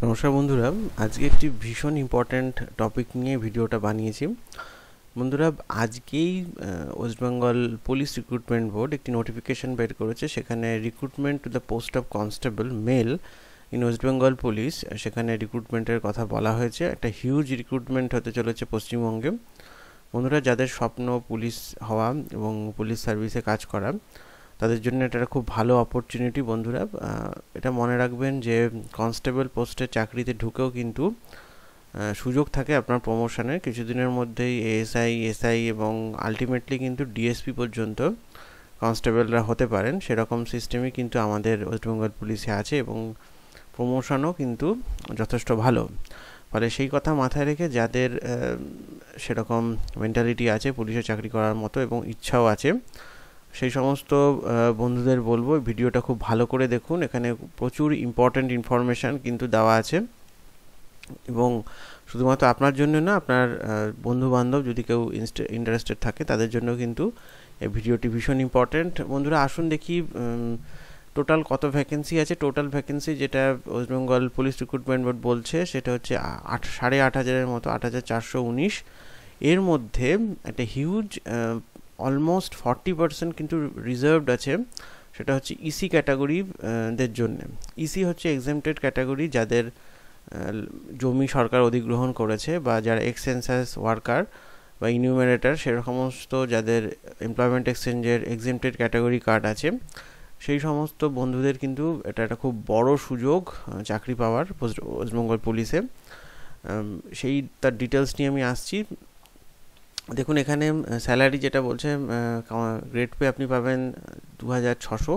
নমস্কার বন্ধুরা, আজকে একটি ভীষণ ইম্পর্ট্যান্ট টপিক নিয়ে ভিডিওটা বানিয়েছি। বন্ধুরা, আজকেই West Bengal police recruitment board একটি নোটিফিকেশন বের করেছে। সেখানে recruitment to the post of constable mail in West Bengal police, সেখানে রিক্রুটমেন্টের কথা বলা হয়েছে। একটা হিউজ রিক্রুটমেন্ট হতে চলেছে পশ্চিমবঙ্গে। বন্ধুরা, যাদের স্বপ্ন পুলিশ হওয়া এবং পুলিশ সার্ভিসে কাজ করা, তাদের জন্য এটা খুব ভালো অপরচুনিটি। বন্ধুরা, এটা মনে রাখবেন যে কনস্টেবল পোস্টে চাকরিতে ঢুকেও কিন্তু সুযোগ থাকে আপনার প্রমোশনের। কিছুদিনের মধ্যেই এএসআই, এসআই এবং আলটিমেটলি কিন্তু ডিএসপি পর্যন্ত কনস্টেবলরা হতে পারেন। সেরকম সিস্টেমই কিন্তু আমাদের ওয়েস্ট বেঙ্গল পুলিশে আছে এবং প্রমোশনও কিন্তু যথেষ্ট ভালো। ফলে সেই কথা মাথায় রেখে যাদের সেরকম মেন্টালিটি আছে পুলিশে চাকরি করার মতো এবং ইচ্ছাও আছে, সেই সমস্ত বন্ধুদের বলবো ভিডিওটা খুব ভালো করে দেখুন। এখানে প্রচুর ইম্পর্ট্যান্ট ইনফরমেশান কিন্তু দেওয়া আছে এবং শুধুমাত্র আপনার জন্য না, আপনার বন্ধুবান্ধব যদি কেউ ইন্টারেস্টেড থাকে তাদের জন্য কিন্তু এই ভিডিওটি ভীষণ ইম্পর্ট্যান্ট। বন্ধুরা, আসুন দেখি টোটাল কত ভ্যাকেন্সি আছে। টোটাল ভ্যাকেন্সি যেটা West Bengal police recruitment board বলছে সেটা হচ্ছে 8,500-এর মতো, 8,419। এর মধ্যে একটা হিউজ অলমোস্ট 40% কিন্তু রিজার্ভড আছে। সেটা হচ্ছে ইসি ক্যাটাগরি দের জন্য। ইসি হচ্ছে এক্সেম্পটেড ক্যাটাগরি, যাদের জমি সরকার অধিগ্রহণ করেছে বা যারা এক্সসেন্সাস ওয়ার্কার বা ইনিউমারেটর, সেরকমস্ত যাদের এমপ্লয়মেন্ট এক্সচেঞ্জের এক্সেম্পটেড ক্যাটাগরি কার্ড আছে, সেই সমস্ত বন্ধুদের কিন্তু এটা একটা খুব বড় সুযোগ চাকরি পাওয়ার ওয়েস্ট বেঙ্গল পুলিশে। সেই তার ডিটেলস নিয়ে আমি আসছি। দেখুন, এখানে স্যালারি যেটা বলছে, গ্রেড পে আপনি পাবেন 2,600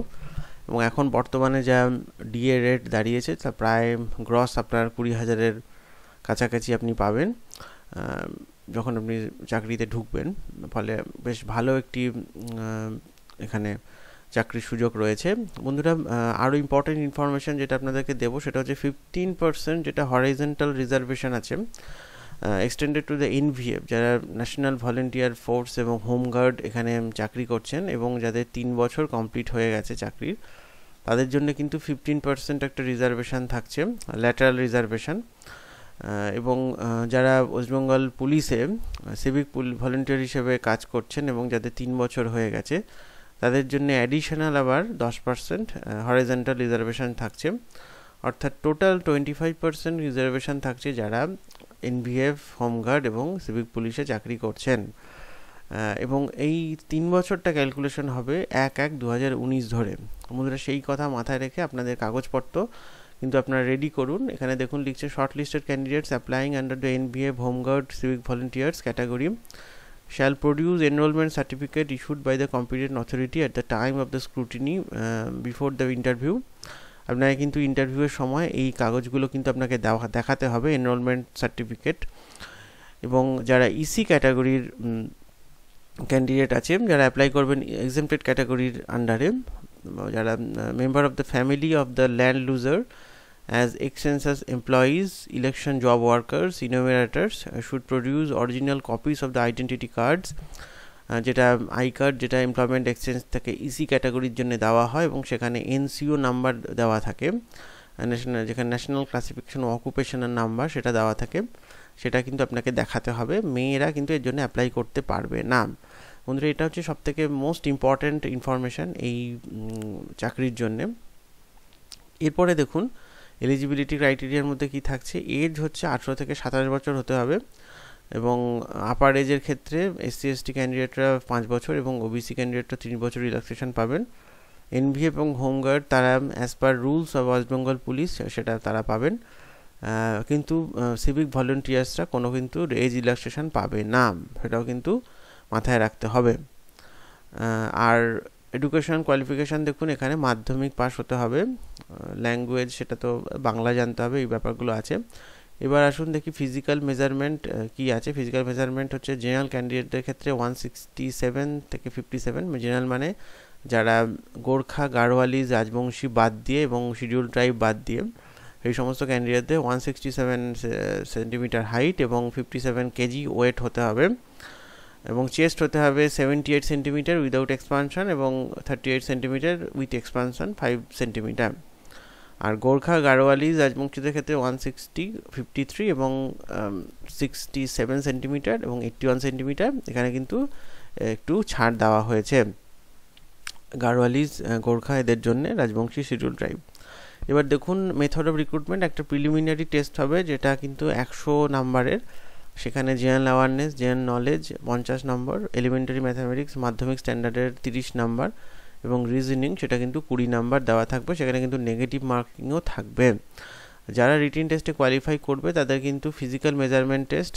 এবং এখন বর্তমানে যা ডিএ রেট দাঁড়িয়েছে তা প্রায় গ্রস আপনার 20,000-এর কাছাকাছি আপনি পাবেন যখন আপনি চাকরিতে ঢুকবেন। ফলে বেশ ভালো একটি এখানে চাকরির সুযোগ রয়েছে। বন্ধুরা, আরও ইম্পর্টেন্ট ইনফরমেশান যেটা আপনাদেরকে দেবো সেটা হচ্ছে 15% যেটা হরাইজন্টাল রিজার্ভেশন আছে এক্সটেন্ডেড টু দ্য এনভিএফ, যারা ন্যাশনাল ভলেন্টিয়ার ফোর্স এবং হোমগার্ড এখানে চাকরি করছেন এবং যাদের 3 বছর কমপ্লিট হয়ে গেছে চাকরির, তাদের জন্য কিন্তু 15% একটা রিজার্ভেশন থাকছে, ল্যাটারাল রিজার্ভেশন। এবং যারা ওয়েস্ট বেঙ্গল পুলিশে সিভিক ভলেন্টিয়ার হিসেবে কাজ করছেন এবং যাদের 3 বছর হয়ে গেছে, তাদের জন্য অ্যাডিশনাল আবার 10% হরাইজন্টাল রিজার্ভেশন থাকছে। অর্থাৎ টোটাল 25% রিজার্ভেশন থাকছে যারা এনভিএফ, হোমগার্ড এবং সিভিক পুলিশে চাকরি করছেন। এবং এই 3 বছরটা ক্যালকুলেশন হবে 1/1/2019 ধরে। বন্ধুরা, সেই কথা মাথায় রেখে আপনাদের কাগজপত্র কিন্তু আপনারা রেডি করুন। এখানে দেখুন লিখছে, short listed candidates applying under the NVF, home guard, civic volunteers category shall produce enrollment certificate issued by the competent authority at the time of the scrutiny before the interview. আপনাকে কিন্তু ইন্টারভিউয়ের সময় এই কাগজগুলো কিন্তু আপনাকে দেখাতে হবে, এনরোলমেন্ট সার্টিফিকেট। এবং যারা ইসি ক্যাটাগরির ক্যান্ডিডেট আছে, যারা অ্যাপ্লাই করবেন এক্সেম্পটেড ক্যাটাগরির আন্ডারে, যারা member of the family of the land loser as এক্সসেন্সাস employees, election job workers, enumerators should produce original copies of the identity cards, যেটা আই কার্ড, যেটা এমপ্লয়মেন্ট এক্সচেঞ্জ থেকে ইসি ক্যাটাগরির জন্য দেওয়া হয় এবং সেখানে এনসিও নাম্বার দেওয়া থাকে, যেখানে ন্যাশনাল ক্লাসিফিকেশন অকুপেশনের নাম্বার সেটা দেওয়া থাকে, সেটা কিন্তু আপনাকে দেখাতে হবে। মেয়েরা কিন্তু এর জন্য অ্যাপ্লাই করতে পারবে না। বন্ধুরা, এটা হচ্ছে সবথেকে মোস্ট ইম্পর্ট্যান্ট ইনফরমেশান এই চাকরির জন্যে। এরপরে দেখুন এলিজিবিলিটি ক্রাইটেরিয়ার মধ্যে কি থাকছে। এজ হচ্ছে 18 থেকে 27 বছর হতে হবে এবং আপার এজের ক্ষেত্রে এসসি এসটি ক্যান্ডিডেটরা 5 বছর এবং ওবিসি ক্যান্ডিডেটরা 3 বছর রিল্যাক্সেশন পাবেন। এনভিএফ এবং হোমগার্ড তারা as per rules of West Bengal police সেটা তারা পাবেন, কিন্তু সিভিক ভলেন্টিয়ার্সরা কোনো কিন্তু এজ রিল্যাক্সেশন পাবে না, সেটাও কিন্তু মাথায় রাখতে হবে। আর এডুকেশন কোয়ালিফিকেশান দেখুন, এখানে মাধ্যমিক পাস হতে হবে, ল্যাঙ্গুয়েজ সেটা তো বাংলা জানতে হবে, এই ব্যাপারগুলো আছে। এবার আসুন দেখি ফিজিক্যাল মেজারমেন্ট কি আছে। ফিজিক্যাল মেজারমেন্ট হচ্ছে জেনারেল ক্যান্ডিডেটদের ক্ষেত্রে 167 থেকে 57, জেনারেল মানে যারা গোর্খা, গাড়োয়ালি, রাজবংশী বাদ দিয়ে এবং শিডিউল ট্রাইব বাদ দিয়ে, এই সমস্ত ক্যান্ডিডেটদের 167 সেন্টিমিটার হাইট এবং 57 কেজি ওয়েট হতে হবে এবং চেস্ট হতে হবে 78 সেন্টিমিটার উইদাউট এক্সপানশন এবং 38 সেন্টিমিটার উইথ এক্সপানশন 5 সেন্টিমিটার। আর গোর্খা গাড়োয়ালিজ রাজবংশীদের ক্ষেত্রে 160, 53 এবং 67 সেন্টিমিটার এবং 81 সেন্টিমিটার এখানে কিন্তু একটু ছাড় দেওয়া হয়েছে গাড়োয়ালিজ গোর্খা এদের জন্য রাজবংশী শিডিউল ট্রাইব। এবার দেখুন মেথড অফ রিক্রুটমেন্ট, একটা প্রিলিমিনারি টেস্ট হবে যেটা কিন্তু 100 নাম্বারের, সেখানে জেনারেল অ্যাওয়ারনেস, জেনারেল নলেজ 50 নম্বর, এলিমেন্টারি ম্যাথামেটিক্স মাধ্যমিক স্ট্যান্ডার্ডের 30 নাম্বার এবং রিজনিং সেটা কিন্তু 20 নাম্বার দেওয়া থাকবে, সেখানে কিন্তু নেগেটিভ মার্কিংও থাকবে। যারা রিটিন টেস্টে কোয়ালিফাই করবে তাদের কিন্তু ফিজিক্যাল মেজারমেন্ট টেস্ট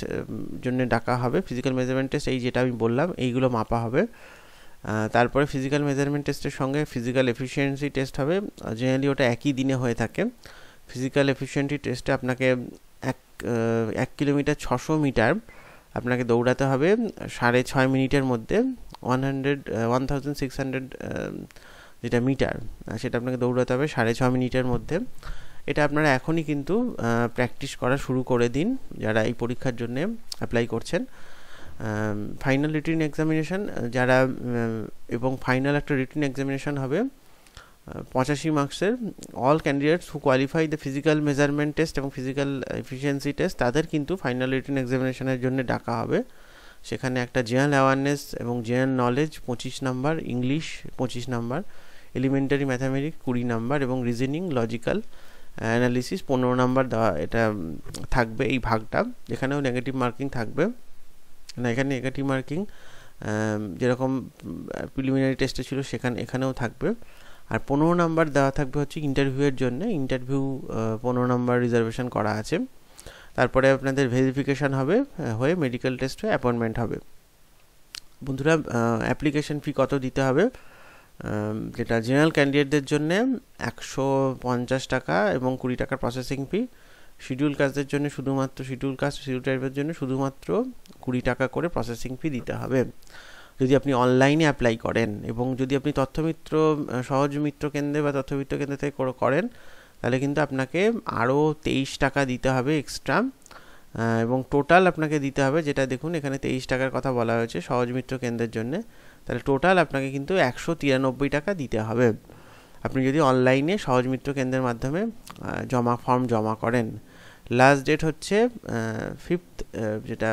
জন্য ডাকা হবে। ফিজিক্যাল মেজারমেন্ট টেস্ট এই যেটা আমি বললাম এইগুলো মাপা হবে। তারপরে ফিজিক্যাল মেজারমেন্ট টেস্টের সঙ্গে ফিজিক্যাল এফিসিয়েন্সি টেস্ট হবে, জেনারেলি ওটা একই দিনে হয়ে থাকে। ফিজিক্যাল এফিসিয়েন্সি টেস্টে আপনাকে 1 কিলোমিটার 600 মিটার আপনাকে দৌড়াতে হবে 6.5 মিনিটের মধ্যে, 1600 যেটা মিটার সেটা আপনাকে দৌড়াতে হবে 6.5 মিনিটের মধ্যে। এটা আপনারা এখনই কিন্তু প্র্যাকটিস করা শুরু করে দিন যারা এই পরীক্ষার জন্য অ্যাপ্লাই করছেন। ফাইনাল রিটিন এক্সামিনেশন যারা এবং ফাইনাল একটা রিটিন এক্সামিনেশন হবে 85 মার্কসের। All candidates who qualify the physical measurement test এবং ফিজিক্যাল এফিসিয়েন্সি টেস্ট তাদের কিন্তু ফাইনাল রিটিন এক্সামিনেশনের জন্য ডাকা হবে। সেখানে একটা জেনারেল অ্যাওয়ারনেস এবং general knowledge 25 number, English 25 number, elementary mathematics 20 number এবং রিজনিং লজিক্যাল অ্যানালিসিস 15 নাম্বার দেওয়া এটা থাকবে এই ভাগটা। এখানেও নেগেটিভ মার্কিং থাকবে না, এখানে নেগেটিভ মার্কিং যেরকম প্রিলিমিনারি টেস্টে ছিল এখানেও থাকবে। আর 15 নাম্বার দেওয়া থাকবে হচ্ছে ইন্টারভিউয়ের জন্য, ইন্টারভিউ 15 নাম্বার রিজার্ভেশন করা আছে। তারপরে আপনাদের ভেরিফিকেশান হবে, হয়ে মেডিকেল টেস্ট হয়ে অ্যাপয়েন্টমেন্ট হবে। বন্ধুরা অ্যাপ্লিকেশন ফি কত দিতে হবে, যেটা জেনারেল ক্যান্ডিডেটদের জন্য 150 টাকা এবং 20 টাকার প্রসেসিং ফি। শিডিউল কাস্টদের জন্য শুধুমাত্র শিডিউল কাস্ট শিডিউল ট্রাইবের জন্য শুধুমাত্র 20 টাকা করে প্রসেসিং ফি দিতে হবে যদি আপনি অনলাইনে অ্যাপ্লাই করেন। এবং যদি আপনি তথ্যমিত্র সহজ মিত্র কেন্দ্রে বা তথ্যমিত্র কেন্দ্র থেকে করেন তাহলে কিন্তু আপনাকে আরও 23 টাকা দিতে হবে এক্সট্রা, এবং টোটাল আপনাকে দিতে হবে, যেটা দেখুন এখানে 23 টাকার কথা বলা হয়েছে সহজ মিত্র কেন্দ্রের জন্য, তাহলে টোটাল আপনাকে কিন্তু 193 টাকা দিতে হবে আপনি যদি অনলাইনে সহজ মিত্র কেন্দ্রের মাধ্যমে ফর্ম জমা করেন। লাস্ট ডেট হচ্ছে 5th যেটা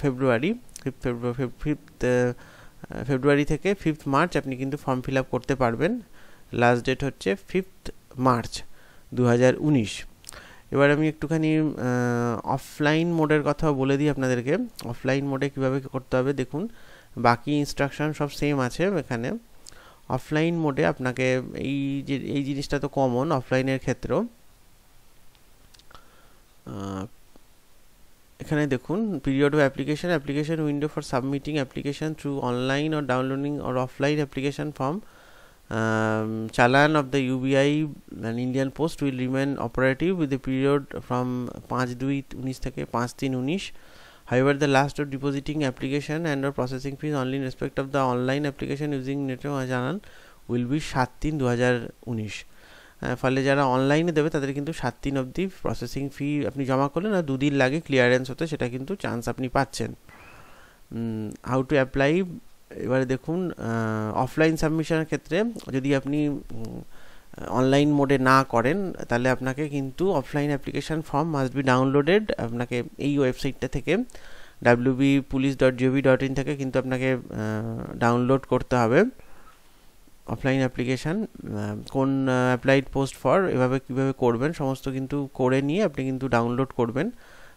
ফেব্রুয়ারি, 5th ফেব্রুয়ারি থেকে 5th মার্চ আপনি কিন্তু ফর্ম ফিল আপ করতে পারবেন। লাস্ট ডেট হচ্ছে 5th মার্চ 2019। এবার আমি একটুখানি অফলাইন মোডের কথা বলে দিই আপনাদেরকে। অফলাইন মোডে কীভাবে করতে হবে দেখুন, বাকি ইনস্ট্রাকশন সব সেম আছে এখানে। অফলাইন মোডে আপনাকে এই জিনিসটা তো কমন অফলাইনের ক্ষেত্রেও। এখানে দেখুন period of application window for submitting application through online or downloading or offline application form চালান of the UBI and Indian Post will remain operative with the period from 5/2/19 থেকে 5/3/19. However, the last of depositing application and or processing fees only in respect of the online application using network channel will be 7/3/2019. ফলে যারা অনলাইনে দেবে তাদের কিন্তু 7/3 অবধি processing fee আপনি জমা করলেন, আর 2 দিন লাগে ক্লিয়ারেন্স হতে, সেটা কিন্তু চান্স আপনি পাচ্ছেন। হাউ টু অ্যাপ্লাই, এবারে দেখুন অফলাইন সাবমিশনের ক্ষেত্রে যদি আপনি অনলাইন মোডে না করেন তাহলে আপনাকে কিন্তু offline application form must be downloaded. আপনাকে এই ওয়েবসাইটটা থেকে wbpolice.gov.in থেকে কিন্তু আপনাকে ডাউনলোড করতে হবে অফলাইন অ্যাপ্লিকেশান। কোন অ্যাপ্লাইড পোস্ট ফর এভাবে কীভাবে করবেন সমস্ত কিন্তু করে নিয়ে আপনি কিন্তু ডাউনলোড করবেন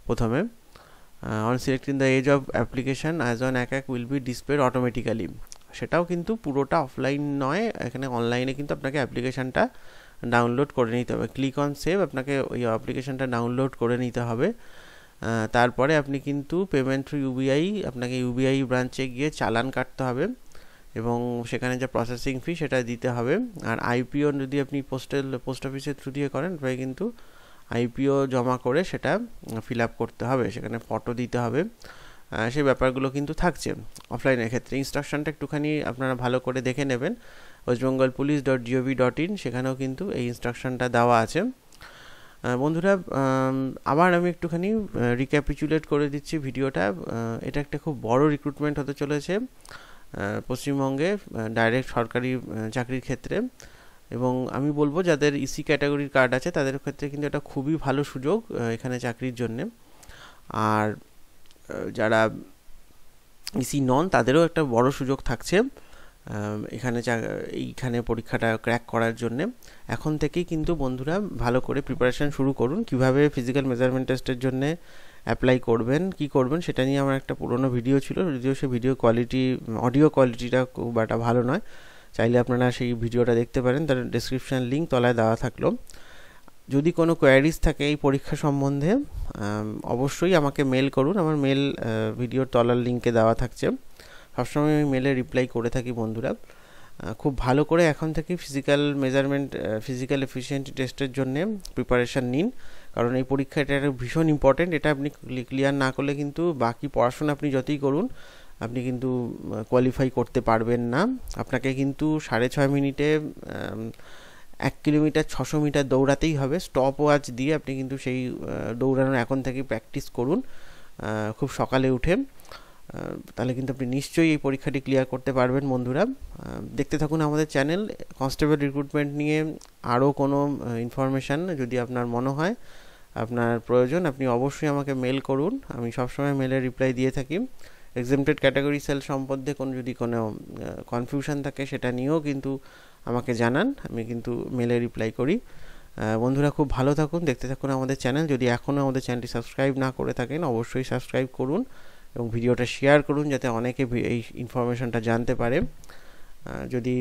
প্রথমে। on selecting the age of application as on এক will be displayed automatically, সেটাও কিন্তু পুরোটা অফলাইন নয়, এখানে অনলাইনে কিন্তু আপনাকে অ্যাপ্লিকেশানটা ডাউনলোড করে নিতে হবে। ক্লিক অন সেভ, আপনাকে ওই অ্যাপ্লিকেশানটা ডাউনলোড করে নিতে হবে। তারপরে আপনি কিন্তু পেমেন্ট থ্রু ইউবিআই, আপনাকে ইউবিআই ব্রাঞ্চে গিয়ে চালান কাটতে হবে এবং সেখানে যে প্রসেসিং ফি সেটা দিতে হবে। আর আইপিও যদি আপনি পোস্ট অফিসের থ্রু দিয়ে করেন তবে কিন্তু আইপিও জমা করে সেটা ফিল আপ করতে হবে, সেখানে ফটো দিতে হবে, সেই ব্যাপারগুলো কিন্তু থাকছে অফলাইনের ক্ষেত্রে। ইনস্ট্রাকশনটা একটুখানি আপনারা ভালো করে দেখে নেবেন, westbengalpolice.gov.in সেখানেও কিন্তু এই ইনস্ট্রাকশনটা দেওয়া আছে। বন্ধুরা আবার আমি একটুখানি রিক্যাপিচুলেট করে দিচ্ছি ভিডিওটা। এটা একটা খুব বড় রিক্রুটমেন্ট হতে চলেছে পশ্চিমবঙ্গে ডাইরেক্ট সরকারি চাকরির ক্ষেত্রে। এবং আমি বলবো যাদের ইসি ক্যাটাগরির কার্ড আছে তাদের ক্ষেত্রে কিন্তু এটা খুবই ভালো সুযোগ এখানে চাকরির জন্যে। আর যারা ইসি নন তাদেরও একটা বড় সুযোগ থাকছে এইখানে পরীক্ষাটা ক্র্যাক করার জন্যে। এখন থেকেই কিন্তু বন্ধুরা ভালো করে প্রিপারেশান শুরু করুন। কিভাবে ফিজিক্যাল মেজারমেন্ট টেস্টের জন্যে অ্যাপ্লাই করবেন, কি করবেন সেটা নিয়ে আমার একটা পুরনো ভিডিও ছিল, যদিও সে অডিও কোয়ালিটিটা খুব একটা ভালো নয়। চাইলে আপনারা সেই ভিডিওটা দেখতে পারেন, তার ডেসক্রিপশান লিঙ্ক তলায় দেওয়া থাকলো। যদি কোনো কোয়ারিজ থাকে এই পরীক্ষা সম্বন্ধে অবশ্যই আমাকে মেল করুন, আমার মেল ভিডিওর তলার লিঙ্কে দেওয়া থাকছে। সবসময় আমি মেলে রিপ্লাই করে থাকি বন্ধুরা। খুব ভালো করে এখন থেকে ফিজিক্যাল এফিসিয়েন্সি টেস্টের জন্যে প্রিপারেশান নিন, কারণ এই পরীক্ষা এটা ভীষণ ইম্পর্টেন্ট। এটা আপনি ক্লিয়ার না করলে কিন্তু বাকি পড়াশোনা আপনি যতই করুন আপনি কিন্তু কোয়ালিফাই করতে পারবেন না। আপনাকে কিন্তু 6.5 মিনিটে 1 কিলোমিটার 600 মিটার দৌড়াতেই হবে। স্টপ ওয়াচ দিয়ে আপনি কিন্তু সেই দৌড়ানোর এখন থেকে প্র্যাকটিস করুন খুব সকালে উঠে, তাহলে কিন্তু আপনি নিশ্চয়ই এই পরীক্ষাটি ক্লিয়ার করতে পারবেন বন্ধুরা। দেখতে থাকুন আমাদের চ্যানেল। কনস্টেবল রিক্রুটমেন্ট নিয়ে আরও কোনো ইনফরমেশান যদি আপনার মনে হয় আপনার প্রয়োজন, আপনি অবশ্যই আমাকে মেল করুন, আমি সবসময় মেলে রিপ্লাই দিয়ে থাকি। এক্সেমটেড ক্যাটাগরি সেল সম্বন্ধে যদি কোনো কনফিউশন থাকে সেটা নিয়েও কিন্তু আমাকে জানান, আমি কিন্তু মেলে রিপ্লাই করি। বন্ধুরা খুব ভালো থাকুন, দেখতে থাকুন আমাদের চ্যানেল। যদি এখনও আমাদের চ্যানেলটি সাবস্ক্রাইব না করে থাকেন অবশ্যই সাবস্ক্রাইব করুন এবং ভিডিওটা শেয়ার করুন যাতে অনেকে এই ইনফরমেশনটা জানতে পারে। যদি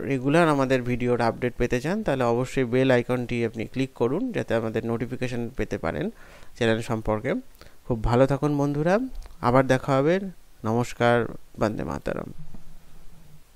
রেগুলার আমাদের ভিডিওর আপডেট পেতে চান তাহলে অবশ্যই বেল আইকনটি আপনি ক্লিক করুন যাতে আমাদের নোটিফিকেশান পেতে পারেন চ্যানেল সম্পর্কে। খুব ভালো থাকুন বন্ধুরা, আবার দেখা হবে। নমস্কার, বন্দে মাতরম।